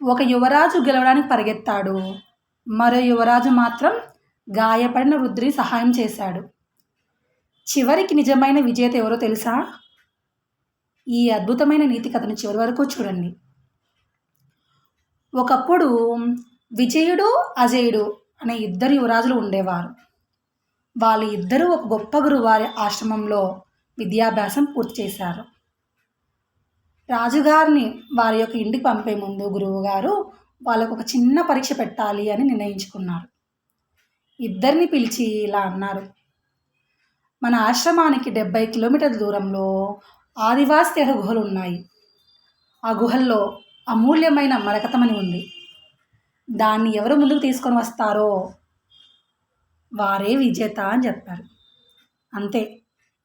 ఒక యువరాజు గెలవడానికి పరిగెత్తాడు. మరో యువరాజు మాత్రం గాయపడిన వృద్ధుడికి సహాయం చేశాడు. చివరికి నిజమైన విజేత ఎవరో తెలుసా? ఈ అద్భుతమైన నీతి కథను చివరి వరకు చూడండి. ఒకప్పుడు విజయుడు, అజయుడు అనే ఇద్దరు యువరాజులు ఉండేవారు. వాళ్ళు ఇద్దరూ ఒక గొప్ప గురువారి ఆశ్రమంలో విద్యాభ్యాసం పూర్తి చేశారు. రాజుగారిని వారి యొక్క ఇంటికి పంపే ముందు గురువుగారు వాళ్ళకు ఒక చిన్న పరీక్ష పెట్టాలి అని నిర్ణయించుకున్నారు. ఇద్దరిని పిలిచి ఇలా అన్నారు: మన ఆశ్రమానికి 70 కిలోమీటర్ల దూరంలో ఆదివాసి తెగ గుహలు ఉన్నాయి. ఆ గుహల్లో అమూల్యమైన మరకతమని ఉంది. దాన్ని ఎవరు ముందుకు తీసుకొని వస్తారో వారే విజేత అని చెప్పారు. అంతే,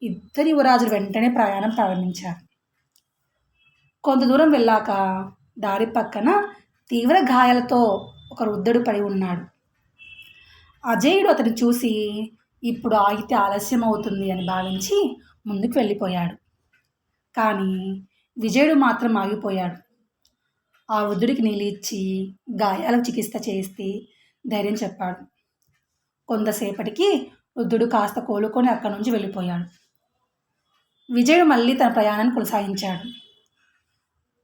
ఇద్దరు యువరాజులు వెంటనే ప్రయాణం ప్రారంభించారు. కొంత దూరం వెళ్ళాక దారి పక్కన తీవ్ర గాయాలతో ఒక వృద్ధుడు పడి ఉన్నాడు. అజయుడు అతన్ని చూసి ఇప్పుడు ఆగితే ఆలస్యం అవుతుంది అని భావించి ముందుకు వెళ్ళిపోయాడు. కానీ విజయుడు మాత్రం ఆగిపోయాడు. ఆ వృద్ధుడికి నీళ్ళు ఇచ్చి గాయాలకు చికిత్స చేసి ధైర్యం చెప్పాడు. కొంతసేపటికి వృద్ధుడు కాస్త కోలుకొని అక్కడి నుంచి వెళ్ళిపోయాడు. విజయుడు మళ్ళీ తన ప్రయాణాన్ని కొనసాగించాడు.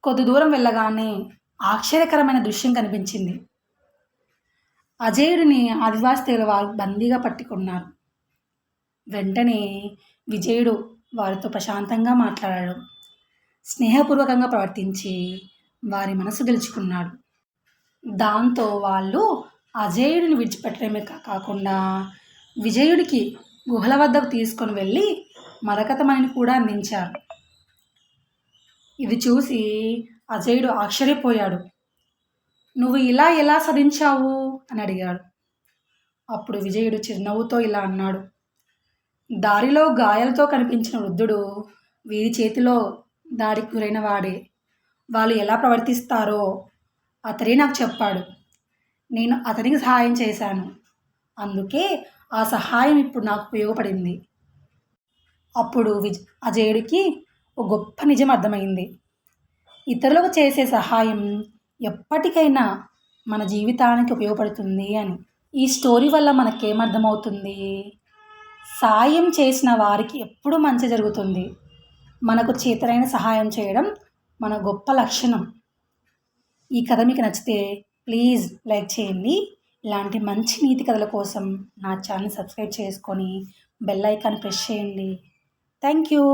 కొద్ది దూరం వెళ్ళగానే ఆశ్చర్యకరమైన దృశ్యం కనిపించింది. అజయుడిని ఆదివాసి తెగల వారు బందీగా పట్టుకున్నారు. వెంటనే విజయుడు వారితో ప్రశాంతంగా మాట్లాడాడు. స్నేహపూర్వకంగా ప్రవర్తించి వారి మనసు గెలుచుకున్నాడు. దాంతో వాళ్ళు అజయుడిని విడిచిపెట్టడమే కాకుండా విజయుడికి గుహల వద్దకు తీసుకొని వెళ్ళి మరకతమణిని కూడా అందించారు. ఇది చూసి అజయుడు ఆశ్చర్యపోయాడు. నువ్వు ఇలా ఎలా సాధించావు అని అడిగాడు. అప్పుడు విజయుడు చిరునవ్వుతో ఇలా అన్నాడు: దారిలో గాయాలతో కనిపించిన వృద్ధుడు వీరి చేతిలో దాడికి గురైన వాడే. వాళ్ళు ఎలా ప్రవర్తిస్తారో అతడే నాకు చెప్పాడు. నేను అతనికి సహాయం చేశాను. అందుకే ఆ సహాయం ఇప్పుడు నాకు ఉపయోగపడింది. అప్పుడు అజయుడికి ఒక గొప్ప నిజం అర్థమైంది. ఇతరులకు చేసే సహాయం ఎప్పటికైనా మన జీవితానికి ఉపయోగపడుతుంది అని. ఈ స్టోరీ వల్ల మనకేమర్థమవుతుంది? సాయం చేసిన వారికి ఎప్పుడూ మంచి జరుగుతుంది. మనకు చేతనైన సహాయం చేయడం మన గొప్ప లక్షణం. ఈ కథ మీకు నచ్చితే ప్లీజ్ లైక్ చేయండి. ఇలాంటి మంచి నీతి కథల కోసం నా ఛానల్ సబ్స్క్రైబ్ చేసుకొని బెల్ ఐకాన్ ప్రెస్ చేయండి. Thank you.